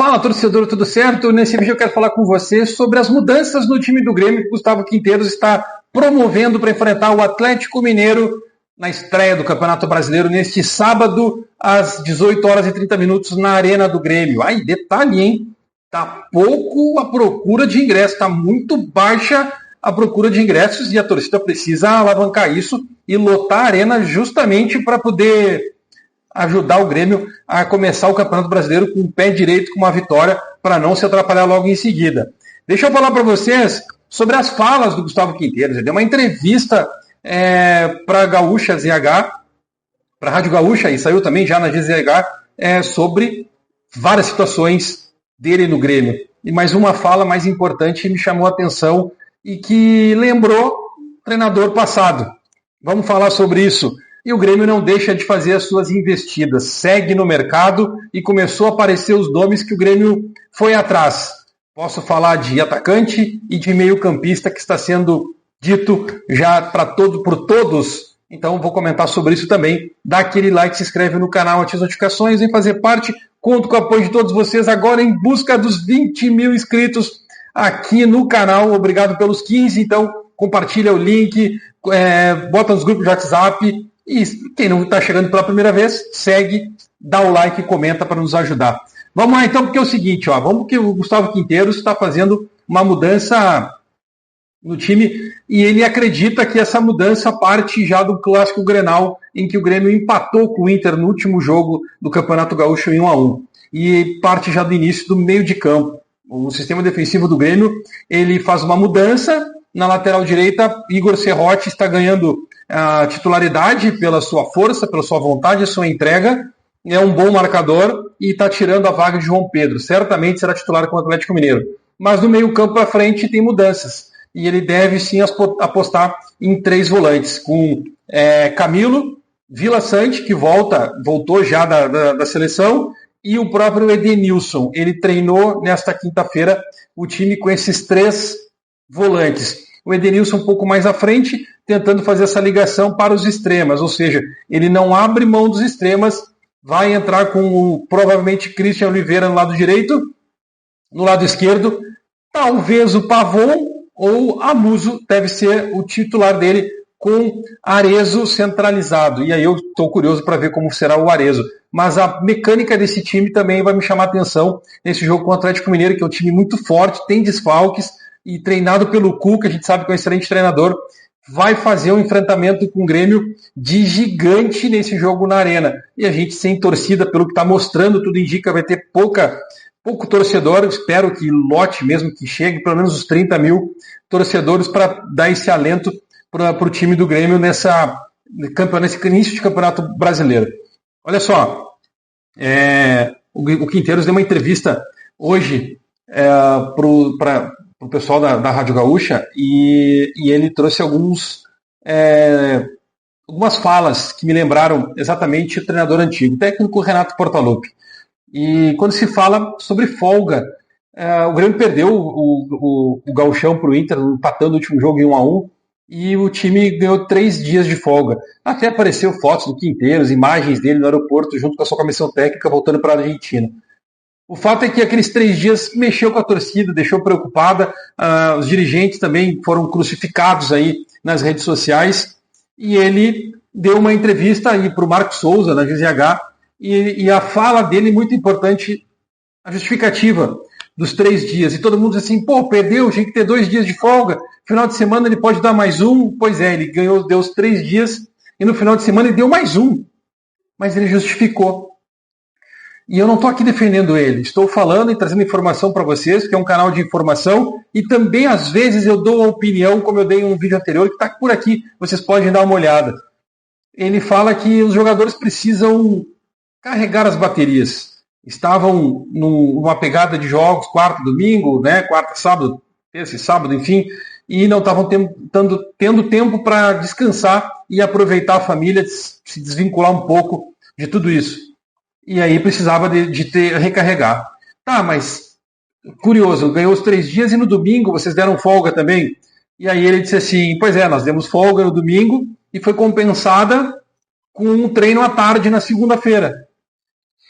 Fala, torcedor, tudo certo? Nesse vídeo eu quero falar com você sobre as mudanças no time do Grêmio que o Gustavo Quinteiros está promovendo para enfrentar o Atlético Mineiro na estreia do Campeonato Brasileiro neste sábado às 18 horas e 30 minutos na Arena do Grêmio. Aí, detalhe, hein? Tá pouco a procura de ingressos, tá muito baixa a procura de ingressos e a torcida precisa alavancar isso e lotar a arena justamente para poder ajudar o Grêmio a começar o Campeonato Brasileiro com o pé direito, com uma vitória, para não se atrapalhar logo em seguida. Deixa eu falar para vocês sobre as falas do Gustavo Quinteiros. Ele deu uma entrevista para a Gaúcha ZH, para a Rádio Gaúcha, e saiu também já na GZH, sobre várias situações dele no Grêmio. E mais uma fala mais importante me chamou a atenção e que lembrou o treinador passado. Vamos falar sobre isso. E o Grêmio não deixa de fazer as suas investidas, segue no mercado e começou a aparecer os nomes que o Grêmio foi atrás. Posso falar de atacante e de meio-campista que está sendo dito já por todos. Então vou comentar sobre isso também. Dá aquele like, se inscreve no canal, ativa as notificações, vem fazer parte. Conto com o apoio de todos vocês agora em busca dos 20 mil inscritos aqui no canal. Obrigado pelos 15. Então compartilha o link, bota nos grupos de WhatsApp. E quem não está chegando pela primeira vez, segue, dá o like e comenta para nos ajudar. Vamos lá então, porque é o seguinte, vamos que o Gustavo Quinteiros está fazendo uma mudança no time e ele acredita que essa mudança parte já do Clássico Grenal, em que o Grêmio empatou com o Inter no último jogo do Campeonato Gaúcho em 1-1. E parte já do início do meio de campo. O sistema defensivo do Grêmio, ele faz uma mudança. Na lateral direita, Igor Serrote está ganhando a titularidade pela sua força, pela sua vontade, sua entrega, é um bom marcador e está tirando a vaga de João Pedro. Certamente será titular com o Atlético Mineiro. Mas no meio campo para frente tem mudanças. E ele deve sim apostar em 3 volantes, com Camilo, Vila Sante, que voltou já da seleção, e o próprio Edenilson. Ele treinou nesta quinta-feira o time com esses 3 volantes. O Edenilson um pouco mais à frente, tentando fazer essa ligação para os extremas, ou seja, ele não abre mão dos extremas, vai entrar com provavelmente Christian Oliveira no lado direito, no lado esquerdo, talvez o Pavon ou Amuso deve ser o titular dele, com Arezzo centralizado. E aí eu estou curioso para ver como será o Arezzo. Mas a mecânica desse time também vai me chamar a atenção nesse jogo com o Atlético Mineiro, que é um time muito forte, tem desfalques, e treinado pelo Cuca, a gente sabe que é um excelente treinador, vai fazer um enfrentamento com o Grêmio de gigante nesse jogo na Arena. E a gente sem torcida, pelo que está mostrando, tudo indica, vai ter pouco torcedor. Espero que lote mesmo, que chegue pelo menos os 30 mil torcedores para dar esse alento para o time do Grêmio nesse início de campeonato brasileiro. Olha só, o Quinteiros deu uma entrevista hoje para o pessoal da Rádio Gaúcha e ele trouxe algumas falas que me lembraram exatamente o treinador antigo, o técnico Renato Portaluppi. E quando se fala sobre folga, o Grêmio perdeu o Gauchão para o Inter, empatando o último jogo em 1-1, e o time ganhou 3 dias de folga. Até apareceu fotos do Quinteiros, imagens dele no aeroporto, junto com a sua comissão técnica, voltando para a Argentina. O fato é que aqueles 3 dias mexeu com a torcida, deixou preocupada, os dirigentes também foram crucificados aí nas redes sociais, e ele deu uma entrevista aí para o Marcos Souza, na GZH, e a fala dele, muito importante, a justificativa dos 3 dias. E todo mundo diz assim, perdeu, tinha que ter 2 dias de folga, final de semana ele pode dar mais um. Pois é, ele deu os 3 dias, e no final de semana ele deu mais um. Mas ele justificou. E eu não estou aqui defendendo ele, estou falando e trazendo informação para vocês, que é um canal de informação, e também às vezes eu dou uma opinião, como eu dei em um vídeo anterior, que está por aqui, vocês podem dar uma olhada. Ele fala que os jogadores precisam carregar as baterias. Estavam numa pegada de jogos, quarta, domingo, quarta, sábado, terça e sábado, enfim, e não estavam tendo tempo para descansar e aproveitar a família, se desvincular um pouco de tudo isso. E aí precisava de recarregar. Tá, mas curioso, ganhou os 3 dias e no domingo vocês deram folga também? E aí ele disse assim, pois é, nós demos folga no domingo e foi compensada com um treino à tarde na segunda-feira.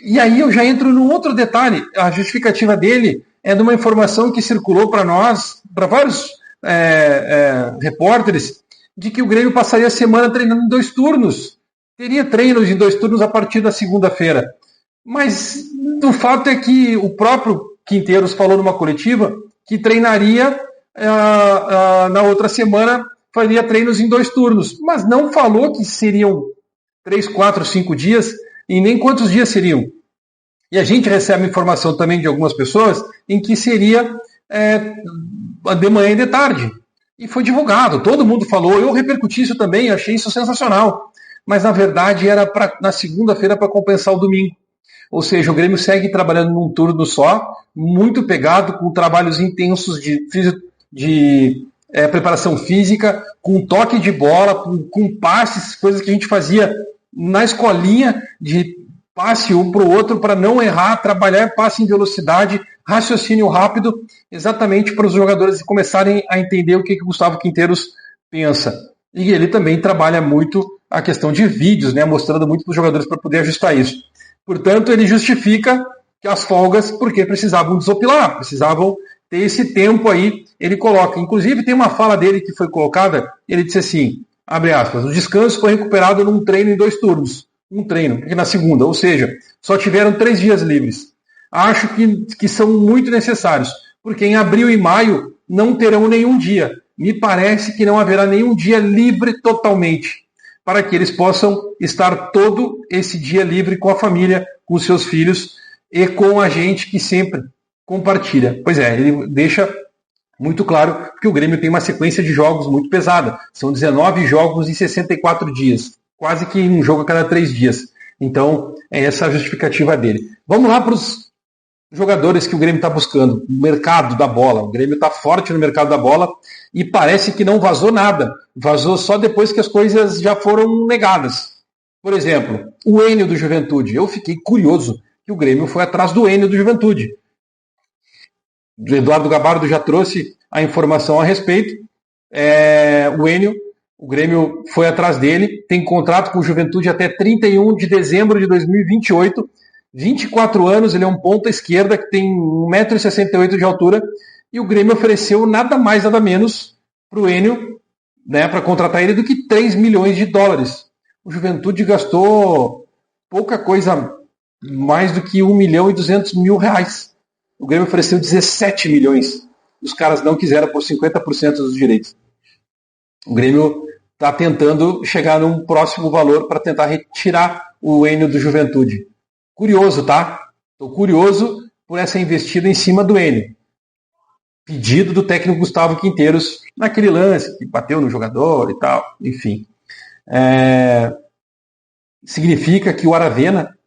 E aí eu já entro num outro detalhe. A justificativa dele é de uma informação que circulou para nós, para vários repórteres, de que o Grêmio passaria a semana treinando em 2 turnos. Teria treinos em 2 turnos a partir da segunda-feira. Mas o fato é que o próprio Quinteiros falou numa coletiva que treinaria na outra semana, faria treinos em 2 turnos. Mas não falou que seriam 3, 4, 5 dias e nem quantos dias seriam. E a gente recebe informação também de algumas pessoas em que seria de manhã e de tarde. E foi divulgado, todo mundo falou. Eu repercuti isso também, achei isso sensacional. Mas na verdade era na segunda-feira para compensar o domingo. Ou seja, o Grêmio segue trabalhando num turno só, muito pegado, com trabalhos intensos de preparação física, com toque de bola, com passes, coisas que a gente fazia na escolinha, de passe um para o outro para não errar, trabalhar passe em velocidade, raciocínio rápido, exatamente para os jogadores começarem a entender o que o Gustavo Quinteiros pensa. E ele também trabalha muito a questão de vídeos, né, mostrando muito para os jogadores para poder ajustar isso. Portanto, ele justifica que as folgas, porque precisavam desopilar, precisavam ter esse tempo aí, ele coloca. Inclusive, tem uma fala dele que foi colocada, ele disse assim, abre aspas, o descanso foi recuperado num treino em 2 turnos. Um treino, porque na segunda, ou seja, só tiveram 3 dias livres. Acho que são muito necessários, porque em abril e maio não terão nenhum dia. Me parece que não haverá nenhum dia livre totalmente, para que eles possam estar todo esse dia livre com a família, com os seus filhos e com a gente que sempre compartilha. Pois é, ele deixa muito claro que o Grêmio tem uma sequência de jogos muito pesada. São 19 jogos em 64 dias. Quase que um jogo a cada 3 dias. Então, é essa a justificativa dele. Vamos lá para os jogadores que o Grêmio está buscando. O mercado da bola. O Grêmio está forte no mercado da bola e parece que não vazou nada. Vazou só depois que as coisas já foram negadas. Por exemplo, o Enio do Juventude. Eu fiquei curioso que o Grêmio foi atrás do Enio do Juventude. O Eduardo Gabardo já trouxe a informação a respeito. O Enio, o Grêmio foi atrás dele, tem contrato com o Juventude até 31 de dezembro de 2028, 24 anos, ele é um ponta esquerda que tem 1,68 m de altura, e o Grêmio ofereceu nada mais, nada menos para o Enio, né, para contratar ele, do que 3 milhões de dólares. O Juventude gastou pouca coisa, mais do que 1.200.000 reais. O Grêmio ofereceu 17 milhões. Os caras não quiseram por 50% dos direitos. O Grêmio está tentando chegar num próximo valor para tentar retirar o Enio do Juventude. Curioso, tá? Estou curioso por essa investida em cima do Enio. Pedido do técnico Gustavo Quinteiros naquele lance, que bateu no jogador e tal, enfim. Significa que o Aravena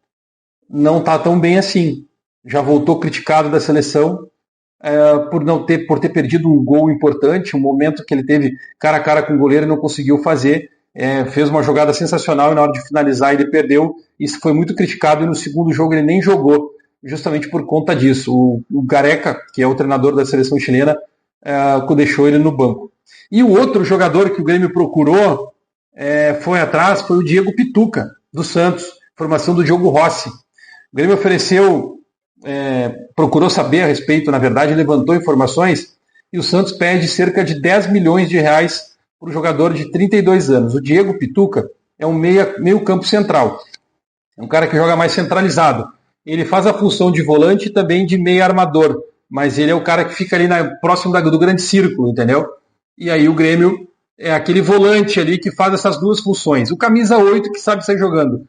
não está tão bem assim. Já voltou criticado da seleção por ter perdido um gol importante, um momento que ele teve cara a cara com o goleiro e não conseguiu fazer. Fez uma jogada sensacional e na hora de finalizar ele perdeu. Isso foi muito criticado e no segundo jogo ele nem jogou, justamente por conta disso. O Gareca, que é o treinador da seleção chilena, deixou ele no banco. E o outro jogador que o Grêmio procurou foi atrás, foi o Diego Pituca, do Santos, formação do Diogo Rossi. O Grêmio ofereceu, procurou saber a respeito, na verdade, levantou informações, e o Santos pede cerca de 10 milhões de reais para o jogador de 32 anos. O Diego Pituca é um meio campo central. É um cara que joga mais centralizado. Ele faz a função de volante e também de meio armador, mas ele é o cara que fica ali próximo do grande círculo, entendeu? E aí o Grêmio é aquele volante ali que faz essas duas funções. O camisa 8 que sabe sair jogando.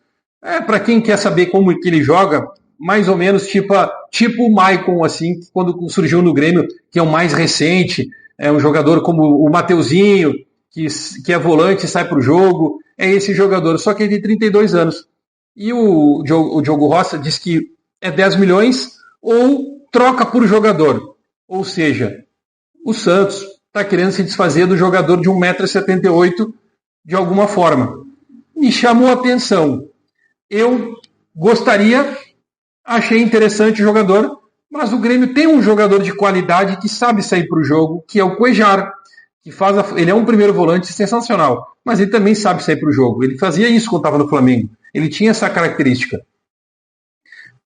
Para quem quer saber como que ele joga, mais ou menos tipo o Maicon, assim, quando surgiu no Grêmio, que é o mais recente, é um jogador como o Mateuzinho, que é volante e sai para o jogo, é esse jogador, só que ele tem 32 anos. E o Diogo Rossi diz que é 10 milhões ou troca por jogador. Ou seja, o Santos está querendo se desfazer do jogador de 1,78 m de alguma forma. Me chamou a atenção. Eu gostaria, achei interessante o jogador, mas o Grêmio tem um jogador de qualidade que sabe sair para o jogo, que é o Cuejar. Ele é um primeiro volante sensacional, mas ele também sabe sair para o jogo. Ele fazia isso quando estava no Flamengo. Ele tinha essa característica.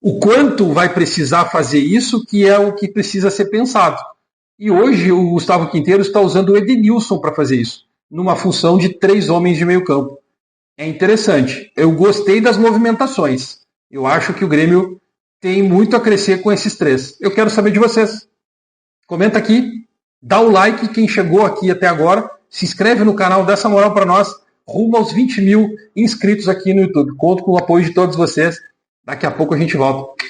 o quanto vai precisar fazer isso, que é o que precisa ser pensado. E hoje o Gustavo Quinteiro está usando o Edenilson para fazer isso, numa função de 3 homens de meio campo. É interessante. Eu gostei das movimentações. Eu acho que o Grêmio tem muito a crescer com esses 3. Eu quero saber de vocês. Comenta aqui, dá o like, quem chegou aqui até agora, se inscreve no canal, dá essa moral para nós, rumo aos 20 mil inscritos aqui no YouTube. Conto com o apoio de todos vocês. Daqui a pouco a gente volta.